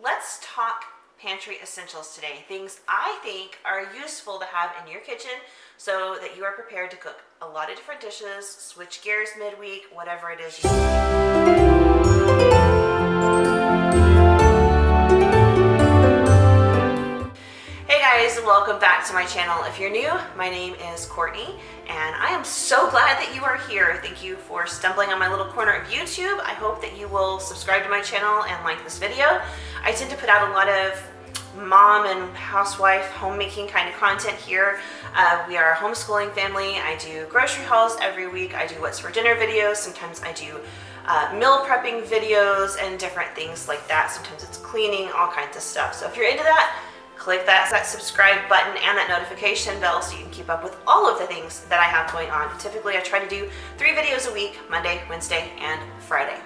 let's talk pantry essentials today. Things I think are useful to have in your kitchen so that you are prepared to cook a lot of different dishes, switch gears midweek, whatever it is you need. Hey guys, welcome back to my channel. If you're new, my name is Courtney and I am so glad that you are here. Thank you for stumbling on my little corner of YouTube. I hope that you will subscribe to my channel and like this video. I tend to put out a lot of mom and housewife homemaking kind of content here. We are a homeschooling family. I do grocery hauls every week. I do what's for dinner videos. Sometimes I do meal prepping videos and different things like that. Sometimes it's cleaning, all kinds of stuff. So if you're into that, click that subscribe button and that notification bell so you can keep up with all of the things that I have going on. Typically I try to do 3 videos a week, Monday, Wednesday, and Friday.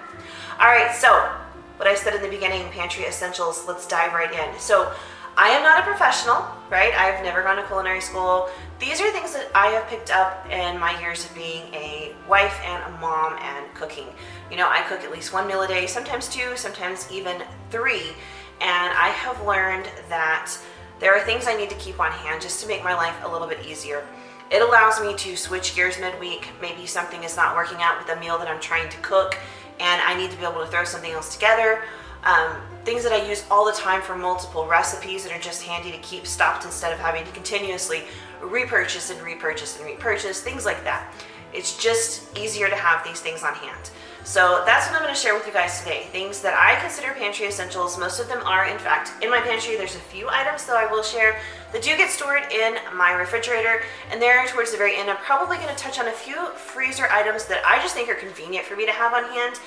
All right, so what I said in the beginning, pantry essentials, let's dive right in. So I am not a professional, right? I've never gone to culinary school. These are things that I have picked up in my years of being a wife and a mom and cooking. You know, I cook at least 1 meal a day, sometimes 2, sometimes even 3. And I have learned that there are things I need to keep on hand just to make my life a little bit easier. It allows me to switch gears midweek. Maybe something is not working out with a meal that I'm trying to cook and I need to be able to throw something else together. Things that I use all the time for multiple recipes that are just handy to keep stocked instead of having to continuously repurchase and repurchase and repurchase, things like that. It's just easier to have these things on hand. So that's what I'm going to share with you guys today. Things that I consider pantry essentials. Most of them are, in fact, in my pantry. There's a few items that I will share that do get stored in my refrigerator. And there towards the very end, I'm probably going to touch on a few freezer items that I just think are convenient for me to have on hand.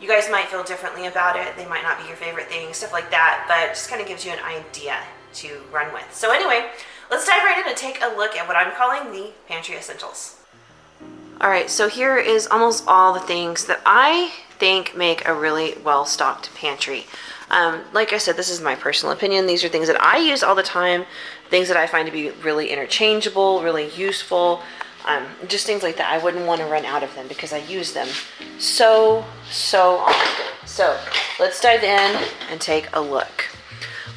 You guys might feel differently about it. They might not be your favorite thing, stuff like that, but it just kind of gives you an idea to run with. So anyway, let's dive right in and take a look at what I'm calling the pantry essentials. All right, so here is almost all the things that I think make a really well-stocked pantry. Like I said, this is my personal opinion. These are things that I use all the time, things that I find to be really interchangeable, really useful, just things like that. I wouldn't want to run out of them because I use them so often. So let's dive in and take a look.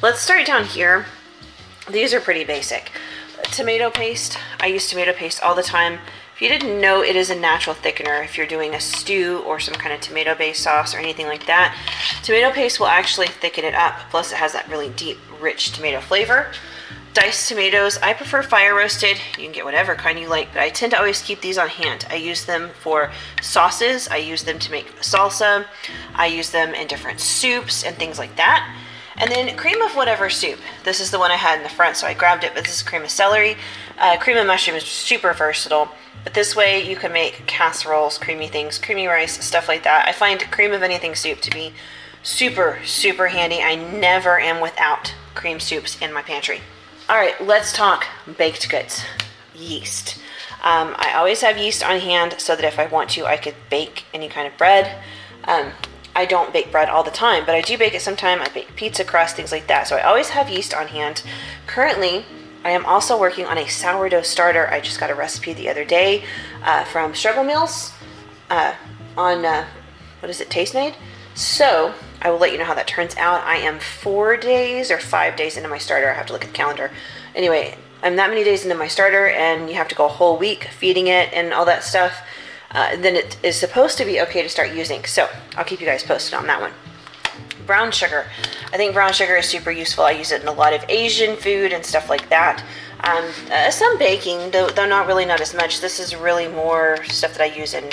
Let's start down here. These are pretty basic. Tomato paste. I use tomato paste all the time. If you didn't know, it is a natural thickener. If you're doing a stew or some kind of tomato-based sauce or anything like that, tomato paste will actually thicken it up. Plus, it has that really deep, rich tomato flavor. Diced tomatoes, I prefer fire roasted. You can get whatever kind you like, but I tend to always keep these on hand. I use them for sauces. I use them to make salsa. I use them in different soups and things like that. And then cream of whatever soup. This is the one I had in the front, so I grabbed it, but this is cream of celery. Cream of mushroom is super versatile. But this way you can make casseroles, creamy things, creamy rice, stuff like that. I find cream of anything soup to be super handy. I never am without cream soups in my pantry. All right, let's talk baked goods. Yeast. I always have yeast on hand so that if I want to, I could bake any kind of bread. I don't bake bread all the time, but I do bake it sometime. I bake pizza crust, things like that. So I always have yeast on hand. Currently, I am also working on a sourdough starter. I just got a recipe the other day from Struggle Meals on, what is it, Taste Made? So I will let you know how that turns out. I am 4 days or 5 days into my starter. I have to look at the calendar. Anyway, I'm that many days into my starter and you have to go a whole week feeding it and all that stuff. Then it is supposed to be okay to start using. So I'll keep you guys posted on that one. Brown sugar. I think brown sugar is super useful. I use it in a lot of Asian food and stuff like that. Some baking, though not as much. This is really more stuff that I use in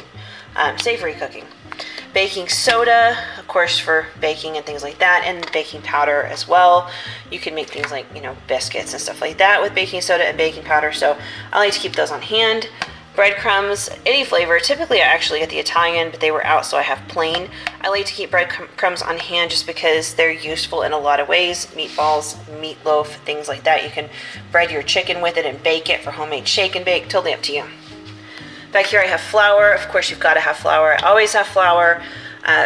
savory cooking. Baking soda, of course, for baking and things like that, and baking powder as well. You can make things like, biscuits and stuff like that with baking soda and baking powder. So I like to keep those on hand. Breadcrumbs, any flavor. Typically I actually get the Italian, but they were out, so I have plain. I like to keep breadcrumbs on hand just because they're useful in a lot of ways. Meatballs, meatloaf, things like that. You can bread your chicken with it and bake it for homemade shake and bake. Totally up to you. Back here I have flour. Of course, you've got to have flour. I always have flour.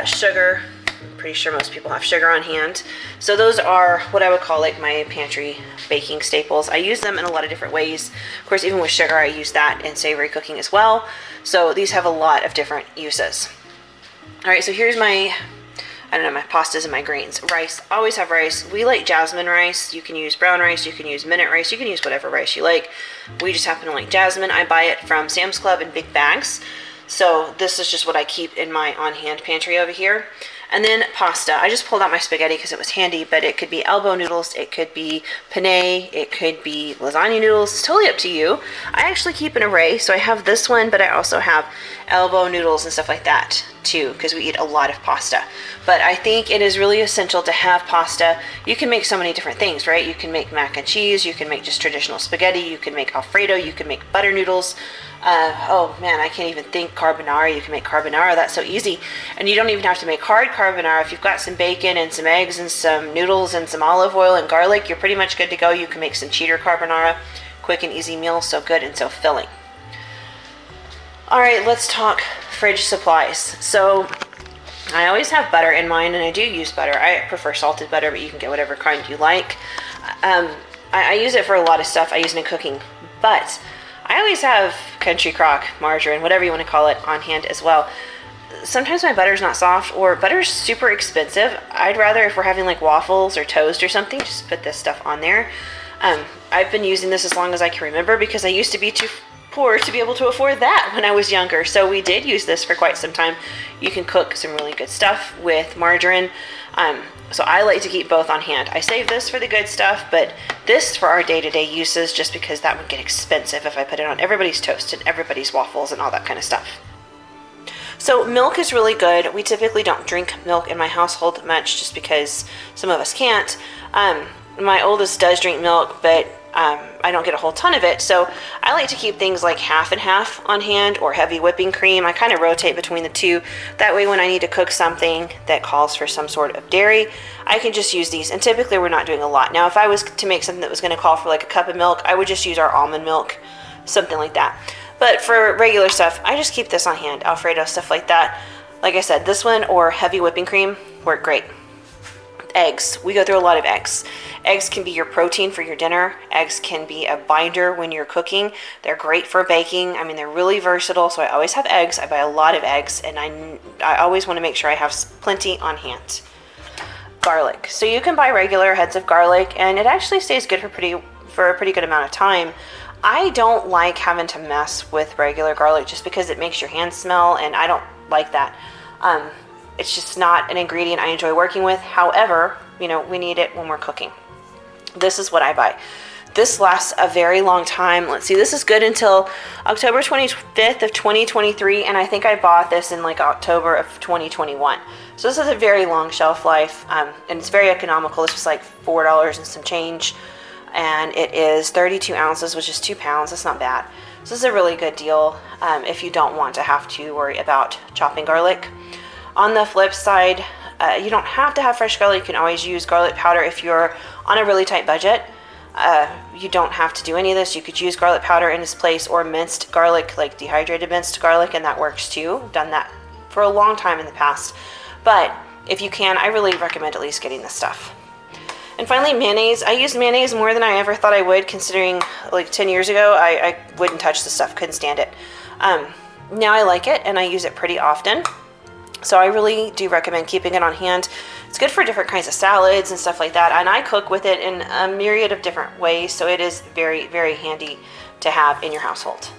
Sugar. I'm pretty sure most people have sugar on hand. So those are what I would call like my pantry baking staples. I use them in a lot of different ways. Of course, even with sugar, I use that in savory cooking as well. So these have a lot of different uses. All right, so here's my I don't know, my pastas and my grains. Rice, always have rice. We like jasmine rice. You can use brown rice, you can use minute rice, you can use whatever rice you like. We just happen to like jasmine. I buy it from Sam's Club in big bags. So this is just what I keep in my on-hand pantry over here. And then pasta. I just pulled out my spaghetti because it was handy, but it could be elbow noodles, it could be penne, it could be lasagna noodles. It's totally up to you. I actually keep an array, so I have this one, but I also have elbow noodles and stuff like that too, because we eat a lot of pasta. But I think it is really essential to have pasta. You can make so many different things, right? You can make mac and cheese, you can make just traditional spaghetti, you can make Alfredo, you can make butter noodles. Oh man, I can't even think. Carbonara, you can make carbonara, that's so easy. And you don't even have to make hard carbonara. If you've got some bacon and some eggs and some noodles and some olive oil and garlic, you're pretty much good to go. You can make some cheater carbonara, quick and easy meal, so good and so filling. All right, let's talk fridge supplies. So I always have butter in mine, and I do use butter. I prefer salted butter, but you can get whatever kind you like. I use it for a lot of stuff. I use it in cooking, but I always have country crock, margarine, whatever you want to call it, on hand as well. Sometimes my butter's not soft, or butter's super expensive. I'd rather, if we're having like waffles or toast or something, just put this stuff on there. I've been using this as long as I can remember because I used to be too poor to be able to afford that when I was younger. So we did use this for quite some time. You can cook some really good stuff with margarine. So I like to keep both on hand. I save this for the good stuff, but this for our day-to-day uses, just because that would get expensive if I put it on everybody's toast and everybody's waffles and all that kind of stuff. So milk is really good. We typically don't drink milk in my household much just because some of us can't. My oldest does drink milk, but I don't get a whole ton of it. So I like to keep things like half and half on hand, or heavy whipping cream. I kind of rotate between the two. That way when I need to cook something that calls for some sort of dairy, I can just use these. And typically we're not doing a lot. Now if I was to make something that was going to call for like a cup of milk, I would just use our almond milk, something like that. But for regular stuff, I just keep this on hand. Alfredo, stuff like that. Like I said, this one or heavy whipping cream work great. Eggs. We go through a lot of eggs. Eggs can be your protein for your dinner. Eggs can be a binder when you're cooking. They're great for baking. I mean, they're really versatile, so I always have eggs. I buy a lot of eggs, and I always want to make sure I have plenty on hand. Garlic. So you can buy regular heads of garlic, and it actually stays good for a pretty good amount of time. I don't like having to mess with regular garlic just because it makes your hands smell, and I don't like that. It's just not an ingredient I enjoy working with. However, we need it when we're cooking. This is what I buy. This lasts a very long time. Let's see, this is good until October 25th of 2023, and I think I bought this in like October of 2021. So this has a very long shelf life, and it's very economical. This was like $4 and some change, and it is 32 ounces, which is 2 pounds. That's not bad. So this is a really good deal if you don't want to have to worry about chopping garlic. On the flip side, you don't have to have fresh garlic. You can always use garlic powder if you're on a really tight budget. You don't have to do any of this. You could use garlic powder in its place, or minced garlic, like dehydrated minced garlic, and that works too. I've done that for a long time in the past. But if you can, I really recommend at least getting this stuff. And finally, mayonnaise. I used mayonnaise more than I ever thought I would, considering like 10 years ago, I wouldn't touch this stuff, couldn't stand it. Now I like it, and I use it pretty often. So I really do recommend keeping it on hand. It's good for different kinds of salads and stuff like that. And I cook with it in a myriad of different ways. So it is very, very handy to have in your household.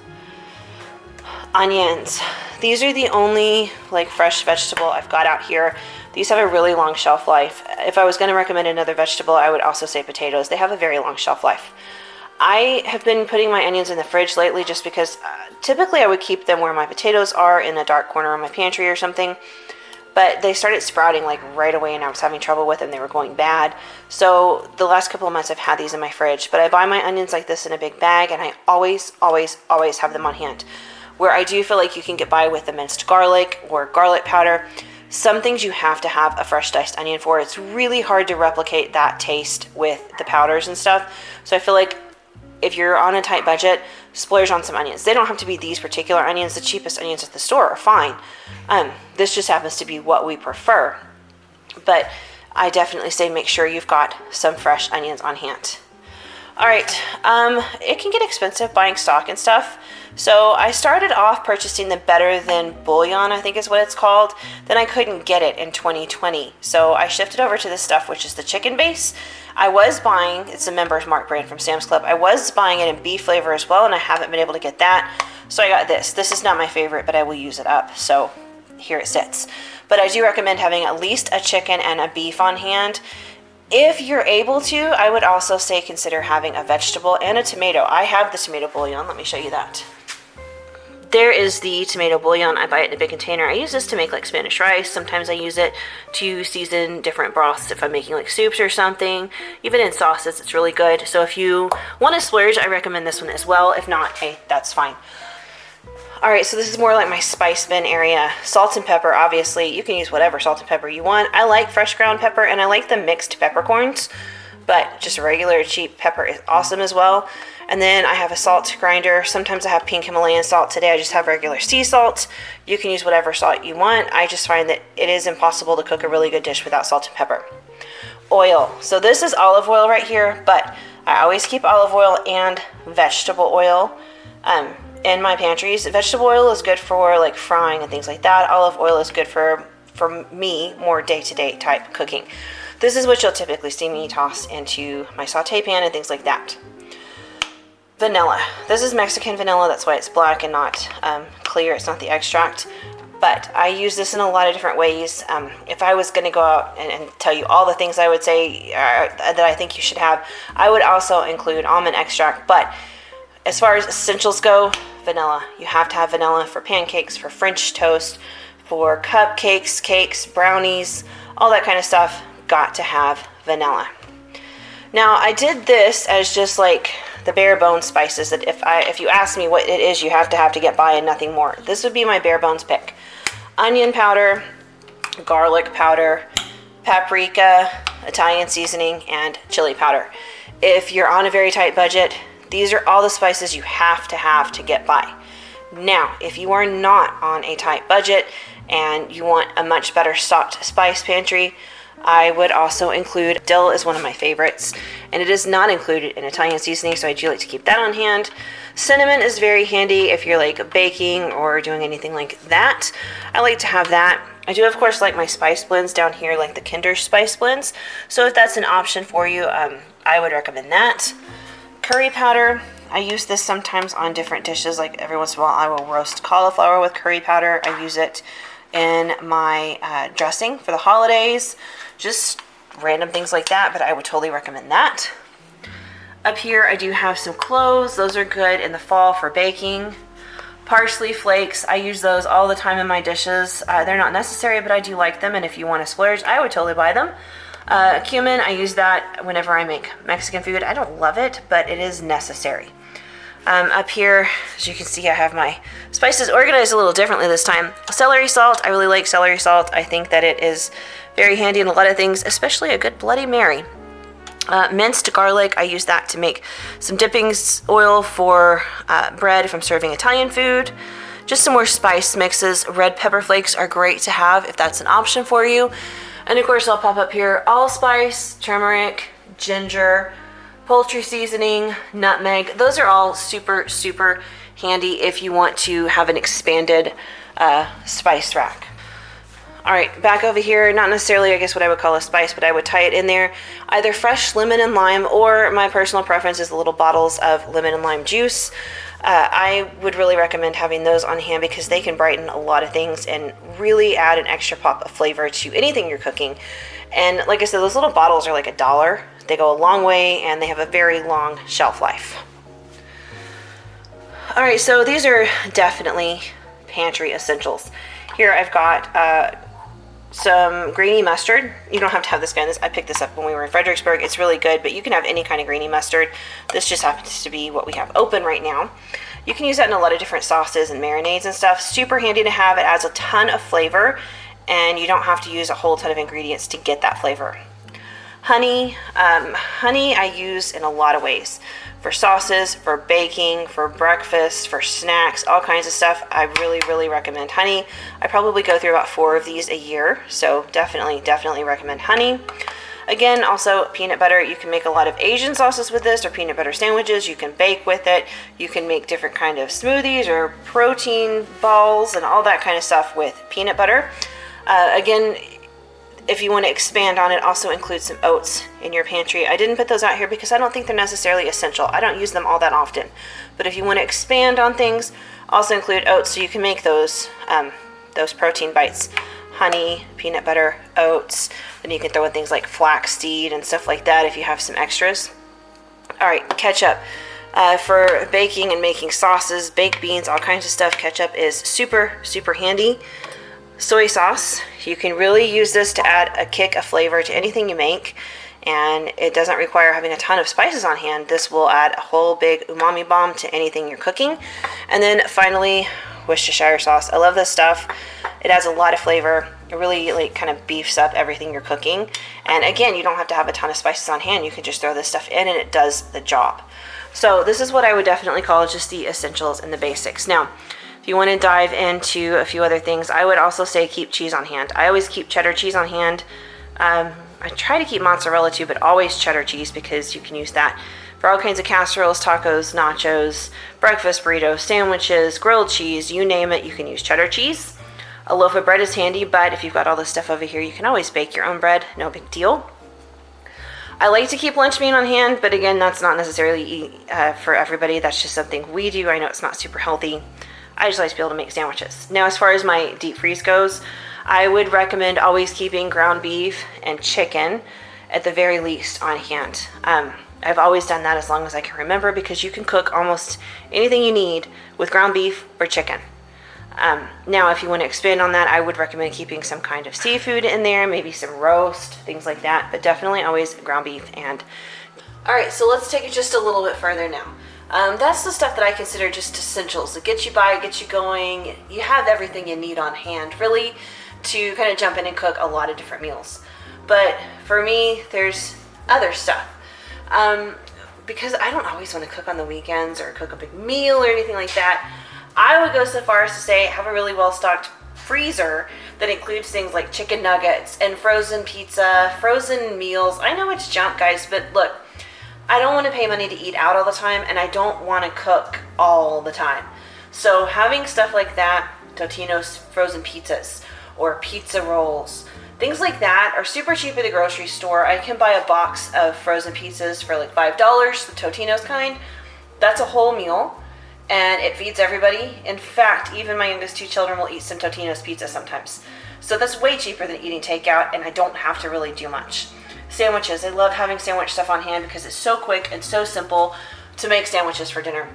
Onions. These are the only like fresh vegetable I've got out here. These have a really long shelf life. If I was going to recommend another vegetable, I would also say potatoes. They have a very long shelf life. I have been putting my onions in the fridge lately just because typically I would keep them where my potatoes are, in a dark corner of my pantry or something. But they started sprouting like right away, and I was having trouble with them. They were going bad. So the last couple of months I've had these in my fridge. But I buy my onions like this in a big bag, and I always, always, always have them on hand. Where I do feel like you can get by with the minced garlic or garlic powder, some things you have to have a fresh diced onion for. It's really hard to replicate that taste with the powders and stuff. So I feel like if you're on a tight budget, splurge on some onions. They don't have to be these particular onions. The cheapest onions at the store are fine. This just happens to be what we prefer. But I definitely say make sure you've got some fresh onions on hand. All right, it can get expensive buying stock and stuff. So I started off purchasing the Better Than Bouillon, I think is what it's called. Then I couldn't get it in 2020. So I shifted over to this stuff, which is the chicken base. I was buying, it's a Member's Mark brand from Sam's Club. I was buying it in beef flavor as well, and I haven't been able to get that. So I got this. This is not my favorite, but I will use it up. So here it sits. But I do recommend having at least a chicken and a beef on hand. If you're able to, I would also say consider having a vegetable and a tomato. I have the tomato bouillon. Let me show you that. There is the tomato bouillon. I buy it in a big container. I use this to make like Spanish rice. Sometimes I use it to season different broths if I'm making like soups or something. Even in sauces, it's really good. So if you want to splurge, I recommend this one as well. If not, hey, that's fine. All right, so this is more like my spice bin area. Salt and pepper, obviously. You can use whatever salt and pepper you want. I like fresh ground pepper, and I like the mixed peppercorns, but just regular cheap pepper is awesome as well. And then I have a salt grinder. Sometimes I have pink Himalayan salt. Today I just have regular sea salt. You can use whatever salt you want. I just find that it is impossible to cook a really good dish without salt and pepper. Oil. So this is olive oil right here, but I always keep olive oil and vegetable oil in my pantries. Vegetable oil is good for like frying and things like that. Olive oil is good for me, more day-to-day type cooking. This is what you'll typically see me toss into my saute pan and things like that. Vanilla. This is Mexican vanilla, that's why it's black and not clear. It's not the extract. But I use this in a lot of different ways. If I was going to go out and tell you all the things I would say that I think you should have, I would also include almond extract. But as far as essentials go, vanilla. You have to have vanilla for pancakes, for French toast, for cupcakes, cakes, brownies, all that kind of stuff. Got to have vanilla. Now, I did this as just like the bare bones spices that if you ask me what it is you have to get by and nothing more, this would be my bare bones pick. Onion powder, garlic powder, paprika, Italian seasoning, and chili powder. If you're on a very tight budget, these are all the spices you have to get by. Now, if you are not on a tight budget and you want a much better stocked spice pantry, I would also include dill is one of my favorites, and it is not included in Italian seasoning, so I do like to keep that on hand. Cinnamon is very handy if you're like baking or doing anything like that. I like to have that. I do, of course, like my spice blends down here, like the Kinder spice blends. So if that's an option for you, I would recommend that. Curry powder. I use this sometimes on different dishes. Like every once in a while, I will roast cauliflower with curry powder. I use it in my dressing for the holidays. Just random things like that, but I would totally recommend that. Up here, I do have some cloves. Those are good in the fall for baking. Parsley flakes, I use those all the time in my dishes. They're not necessary, but I do like them, and if you want to splurge, I would totally buy them. Cumin, I use that whenever I make Mexican food. I don't love it, but it is necessary. Up here, as you can see, I have my spices organized a little differently this time. Celery salt, I really like celery salt. I think that it is very handy in a lot of things, especially a good Bloody Mary. Minced garlic, I use that to make some dippings oil for bread if I'm serving Italian food. Just some more spice mixes. Red pepper flakes are great to have if that's an option for you. And of course, I'll pop up here allspice, turmeric, ginger, poultry seasoning, nutmeg. Those are all super, super handy if you want to have an expanded spice rack. All right, back over here, not necessarily, I guess, what I would call a spice, but I would tie it in there. Either fresh lemon and lime, or my personal preference is the little bottles of lemon and lime juice. I would really recommend having those on hand because they can brighten a lot of things and really add an extra pop of flavor to anything you're cooking. And like I said, those little bottles are like $1. They go a long way, and they have a very long shelf life. All right, so these are definitely pantry essentials. Here I've got some greeny mustard. You don't have to have this kind. I picked this up when we were in Fredericksburg. It's really good, but you can have any kind of greeny mustard. This just happens to be what we have open right now. You can use that in a lot of different sauces and marinades and stuff. Super handy to have. It adds a ton of flavor, and you don't have to use a whole ton of ingredients to get that flavor. Honey. Honey I use in a lot of ways. For sauces, for baking, for breakfast, for snacks, all kinds of stuff. I really, really recommend honey. I probably go through about 4 of these a year, so definitely recommend honey. Again, also peanut butter. You can make a lot of Asian sauces with this, or peanut butter sandwiches. You can bake with it. You can make different kind of smoothies or protein balls and all that kind of stuff with peanut butter. Again, if you want to expand on it, also include some oats in your pantry. I didn't put those out here because I don't think they're necessarily essential. I don't use them all that often. But if you want to expand on things, also include oats so you can make those protein bites. Honey, peanut butter, oats. Then you can throw in things like flaxseed and stuff like that if you have some extras. All right, ketchup. For baking and making sauces, baked beans, all kinds of stuff, ketchup is super, super handy. Soy sauce, you can really use this to add a kick of flavor to anything you make, and it doesn't require having a ton of spices on hand. This will add a whole big umami bomb to anything you're cooking. And then finally, Worcestershire sauce. I love this stuff. It adds a lot of flavor. It really like kind of beefs up everything you're cooking. And again, you don't have to have a ton of spices on hand. You can just throw this stuff in and it does the job. So this is what I would definitely call just the essentials and the basics. Now, if you want to dive into a few other things, I would also say keep cheese on hand. I always keep cheddar cheese on hand. I try to keep mozzarella too, but always cheddar cheese because you can use that for all kinds of casseroles, tacos, nachos, breakfast burritos, sandwiches, grilled cheese, you name it, you can use cheddar cheese. A loaf of bread is handy, but if you've got all this stuff over here, you can always bake your own bread, no big deal. I like to keep lunch meat on hand, but again, that's not necessarily for everybody. That's just something we do. I know it's not super healthy. I just like to be able to make sandwiches. Now, as far as my deep freeze goes, I would recommend always keeping ground beef and chicken at the very least on hand. I've always done that as long as I can remember because you can cook almost anything you need with ground beef or chicken. Now, if you want to expand on that, I would recommend keeping some kind of seafood in there, maybe some roast, things like that, but definitely always ground beef. And all right, so let's take it just a little bit further now. That's the stuff that I consider just essentials. It gets you by, it gets you going. You have everything you need on hand, really, to kind of jump in and cook a lot of different meals. But for me, there's other stuff. Because I don't always want to cook on the weekends or cook a big meal or anything like that, I would go so far as to say have a really well-stocked freezer that includes things like chicken nuggets and frozen pizza, frozen meals. I know it's junk, guys, but look, I don't want to pay money to eat out all the time, and I don't want to cook all the time. So having stuff like that, Totino's frozen pizzas or pizza rolls, things like that are super cheap at the grocery store. I can buy a box of frozen pizzas for like $5, the Totino's kind. That's a whole meal, and it feeds everybody. In fact, even my youngest 2 children will eat some Totino's pizza sometimes. So that's way cheaper than eating takeout, and I don't have to really do much. Sandwiches. I love having sandwich stuff on hand because it's so quick and so simple to make sandwiches for dinner.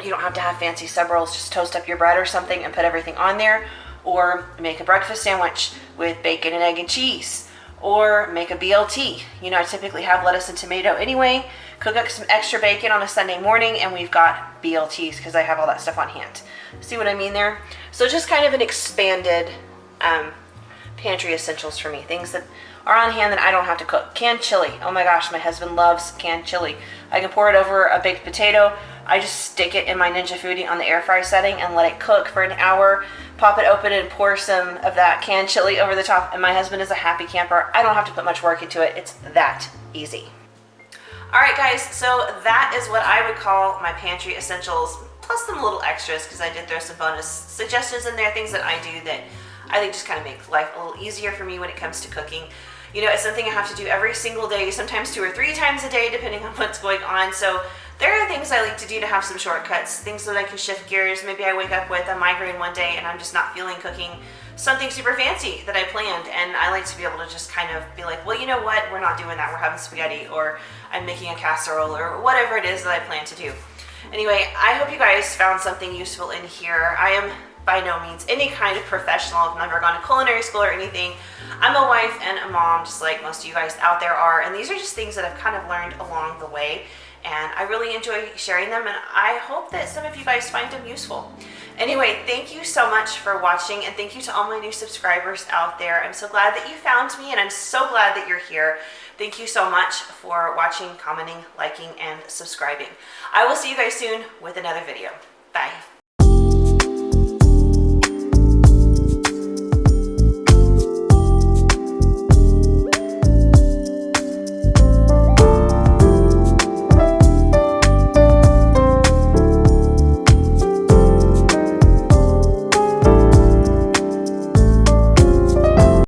You don't have to have fancy sub rolls. Just toast up your bread or something and put everything on there. Or make a breakfast sandwich with bacon and egg and cheese. Or make a BLT. You know, I typically have lettuce and tomato anyway. Cook up some extra bacon on a Sunday morning and we've got BLTs because I have all that stuff on hand. See what I mean there? So just kind of an expanded pantry essentials for me. Things that are on hand that I don't have to cook. Canned chili. Oh my gosh, my husband loves canned chili. I can pour it over a baked potato. I just stick it in my Ninja Foodie on the air fry setting and let it cook for an hour. Pop it open and pour some of that canned chili over the top, and my husband is a happy camper. I don't have to put much work into it. It's that easy. All right, guys, so that is what I would call my pantry essentials, plus some little extras, because I did throw some bonus suggestions in there, things that I do that I think just kind of make life a little easier for me when it comes to cooking. You know, it's something I have to do every single day, sometimes 2 or 3 times a day, depending on what's going on. So there are things I like to do to have some shortcuts, things that I can shift gears. Maybe I wake up with a migraine one day and I'm just not feeling cooking something super fancy that I planned, and I like to be able to just kind of be like, well, you know what, we're not doing that, we're having spaghetti, or I'm making a casserole, or whatever it is that I plan to do. Anyway, I hope you guys found something useful in here. I am by no means any kind of professional. I've never gone to culinary school or anything. I'm a wife and a mom, just like most of you guys out there are, and these are just things that I've kind of learned along the way, and I really enjoy sharing them, and I hope that some of you guys find them useful. Anyway, thank you so much for watching, and thank you to all my new subscribers out there. I'm so glad that you found me, and I'm so glad that you're here. Thank you so much for watching, commenting, liking, and subscribing. I will see you guys soon with another video. Bye.